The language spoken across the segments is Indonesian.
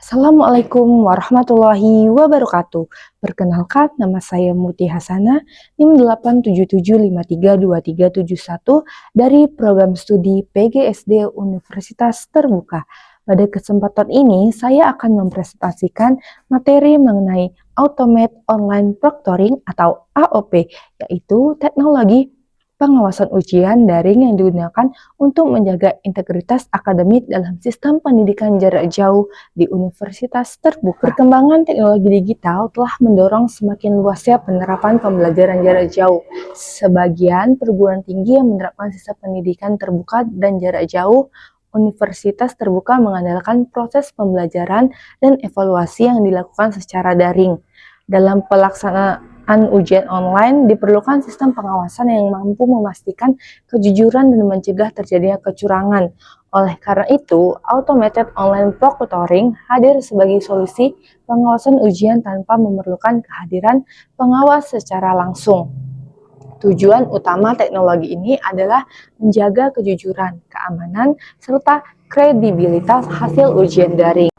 Assalamualaikum warahmatullahi wabarakatuh. Perkenalkan, nama saya Muti Hasanah, NIM 877532371 dari program studi PGSD Universitas Terbuka. Pada kesempatan ini, saya akan mempresentasikan materi mengenai Automate Online Proctoring atau AOP, yaitu teknologi pengawasan ujian daring yang digunakan untuk menjaga integritas akademik dalam sistem pendidikan jarak jauh di universitas terbuka. Perkembangan teknologi digital telah mendorong semakin luasnya penerapan pembelajaran jarak jauh. Sebagian perguruan tinggi yang menerapkan sistem pendidikan terbuka dan jarak jauh, universitas terbuka mengandalkan proses pembelajaran dan evaluasi yang dilakukan secara daring. Dalam pelaksanaan ujian online, diperlukan sistem pengawasan yang mampu memastikan kejujuran dan mencegah terjadinya kecurangan. Oleh karena itu, Automated Online Proctoring hadir sebagai solusi pengawasan ujian tanpa memerlukan kehadiran pengawas secara langsung. Tujuan utama teknologi ini adalah menjaga kejujuran, keamanan, serta kredibilitas hasil ujian daring.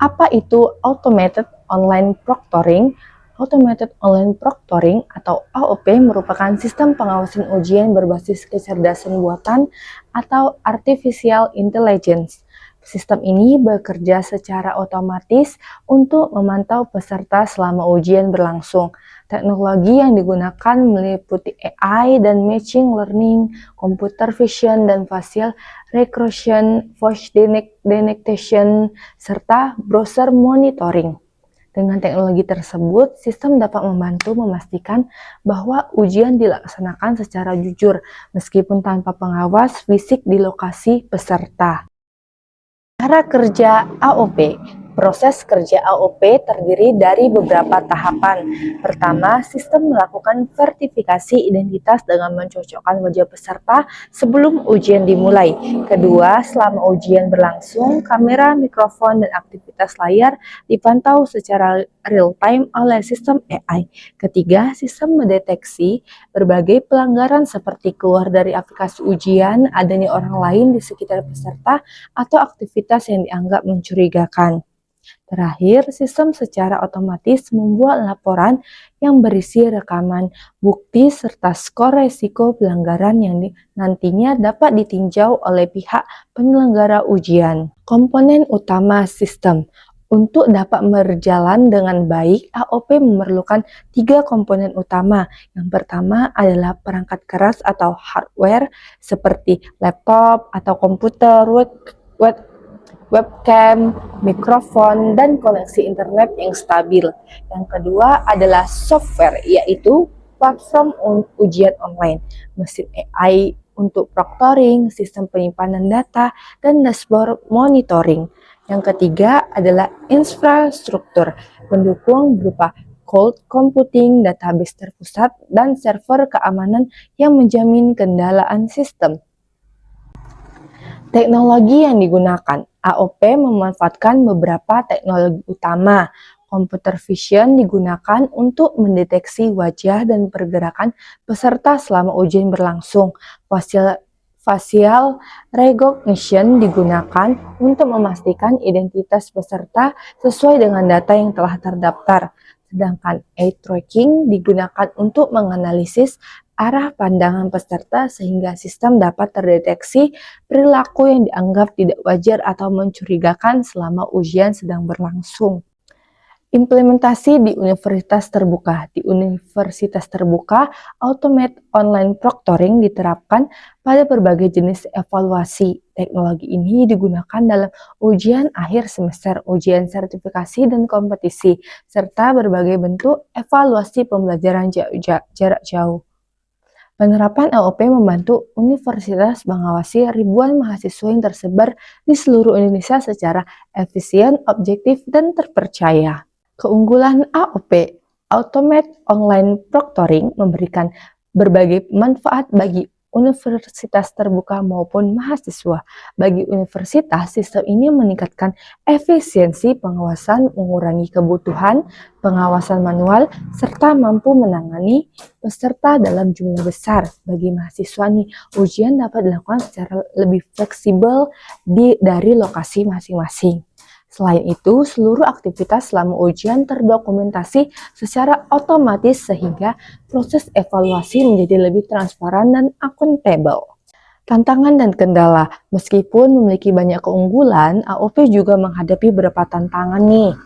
Apa itu Automated Online Proctoring? Automated Online Proctoring atau AOP merupakan sistem pengawasan ujian berbasis kecerdasan buatan atau Artificial Intelligence. Sistem ini bekerja secara otomatis untuk memantau peserta selama ujian berlangsung. Teknologi yang digunakan meliputi AI dan machine learning, computer vision dan facial recognition, voice detection, serta browser monitoring. Dengan teknologi tersebut, sistem dapat membantu memastikan bahwa ujian dilaksanakan secara jujur, meskipun tanpa pengawas fisik di lokasi peserta. Cara kerja AOP. Proses kerja AOP terdiri dari beberapa tahapan. Pertama, sistem melakukan verifikasi identitas dengan mencocokkan wajah peserta sebelum ujian dimulai. Kedua, selama ujian berlangsung, kamera, mikrofon, dan aktivitas layar dipantau secara real-time oleh sistem AI. Ketiga, sistem mendeteksi berbagai pelanggaran seperti keluar dari aplikasi ujian, adanya orang lain di sekitar peserta, atau aktivitas yang dianggap mencurigakan. Terakhir, sistem secara otomatis membuat laporan yang berisi rekaman, bukti, serta skor resiko pelanggaran yang nantinya dapat ditinjau oleh pihak penyelenggara ujian. Komponen utama sistem. Untuk dapat berjalan dengan baik, AOP memerlukan 3 komponen utama. Yang pertama adalah perangkat keras atau hardware seperti laptop atau komputer, webcam, mikrofon, dan koneksi internet yang stabil. Yang kedua adalah software, yaitu platform ujian online, mesin AI untuk proctoring, sistem penyimpanan data, dan dashboard monitoring. Yang ketiga adalah infrastruktur, pendukung berupa cloud computing, database terpusat, dan server keamanan yang menjamin kendalaan sistem. Teknologi yang digunakan. AOP memanfaatkan beberapa teknologi utama. Computer vision digunakan untuk mendeteksi wajah dan pergerakan peserta selama ujian berlangsung. Facial recognition digunakan untuk memastikan identitas peserta sesuai dengan data yang telah terdaftar. Sedangkan eye tracking digunakan untuk menganalisis arah pandangan peserta sehingga sistem dapat terdeteksi perilaku yang dianggap tidak wajar atau mencurigakan selama ujian sedang berlangsung. Implementasi di universitas terbuka. Di universitas terbuka, Automate Online Proctoring diterapkan pada berbagai jenis evaluasi. Teknologi ini digunakan dalam ujian akhir semester, ujian sertifikasi dan kompetisi, serta berbagai bentuk evaluasi pembelajaran jarak jauh. Penerapan AOP membantu universitas mengawasi ribuan mahasiswa yang tersebar di seluruh Indonesia secara efisien, objektif, dan terpercaya. Keunggulan AOP, Automate Online Proctoring, memberikan berbagai manfaat bagi universitas terbuka maupun mahasiswa. Bagi universitas, sistem ini meningkatkan efisiensi pengawasan, mengurangi kebutuhan pengawasan manual, serta mampu menangani peserta dalam jumlah besar. Bagi mahasiswa ujian dapat dilakukan secara lebih fleksibel dari lokasi masing-masing. Selain itu, seluruh aktivitas selama ujian terdokumentasi secara otomatis sehingga proses evaluasi menjadi lebih transparan dan akuntabel. Tantangan dan kendala, meskipun memiliki banyak keunggulan, AOP juga menghadapi beberapa tantangan nih.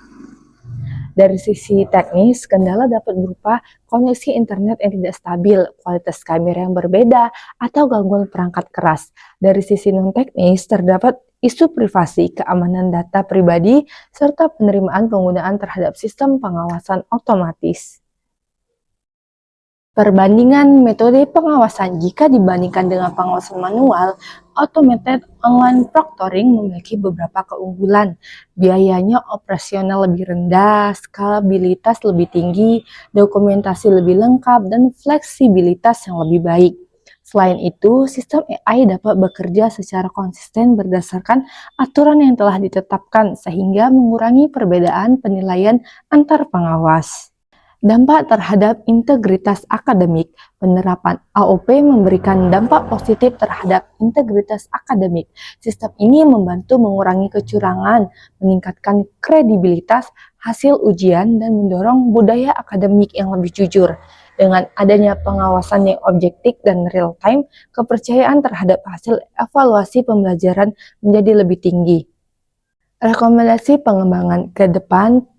Dari sisi teknis, kendala dapat berupa koneksi internet yang tidak stabil, kualitas kamera yang berbeda, atau gangguan perangkat keras. Dari sisi non-teknis, terdapat isu privasi, keamanan data pribadi, serta penerimaan penggunaan terhadap sistem pengawasan otomatis. Perbandingan metode pengawasan jika dibandingkan dengan pengawasan manual, automated online proctoring memiliki beberapa keunggulan. Biayanya operasional lebih rendah, skalabilitas lebih tinggi, dokumentasi lebih lengkap, dan fleksibilitas yang lebih baik. Selain itu, sistem AI dapat bekerja secara konsisten berdasarkan aturan yang telah ditetapkan sehingga mengurangi perbedaan penilaian antar pengawas. Dampak terhadap integritas akademik. Penerapan AOP memberikan dampak positif terhadap integritas akademik. Sistem ini membantu mengurangi kecurangan, meningkatkan kredibilitas hasil ujian, dan mendorong budaya akademik yang lebih jujur. Dengan adanya pengawasan yang objektif dan real-time, kepercayaan terhadap hasil evaluasi pembelajaran menjadi lebih tinggi. Rekomendasi pengembangan ke depan.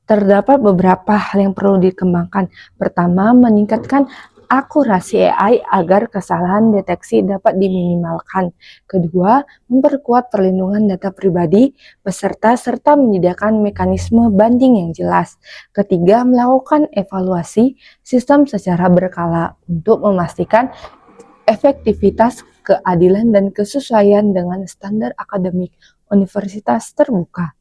Terdapat beberapa hal yang perlu dikembangkan. Pertama, meningkatkan akurasi AI agar kesalahan deteksi dapat diminimalkan. Kedua, memperkuat perlindungan data pribadi peserta serta menyediakan mekanisme banding yang jelas. Ketiga, melakukan evaluasi sistem secara berkala untuk memastikan efektivitas, keadilan, dan kesesuaian dengan standar akademik universitas terbuka.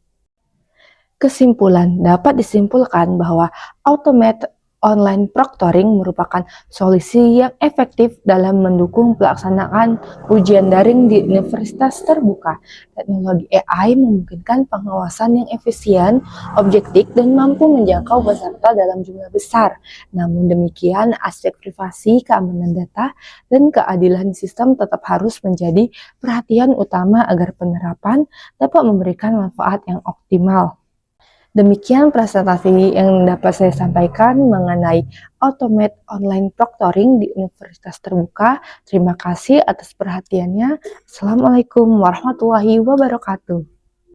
Kesimpulan, dapat disimpulkan bahwa automated online proctoring merupakan solusi yang efektif dalam mendukung pelaksanaan ujian daring di universitas terbuka. Teknologi AI memungkinkan pengawasan yang efisien, objektif, dan mampu menjangkau peserta dalam jumlah besar. Namun demikian, aspek privasi, keamanan data, dan keadilan sistem tetap harus menjadi perhatian utama agar penerapan dapat memberikan manfaat yang optimal. Demikian presentasi yang dapat saya sampaikan mengenai Automate Online Proctoring di Universitas Terbuka. Terima kasih atas perhatiannya. Assalamualaikum warahmatullahi wabarakatuh.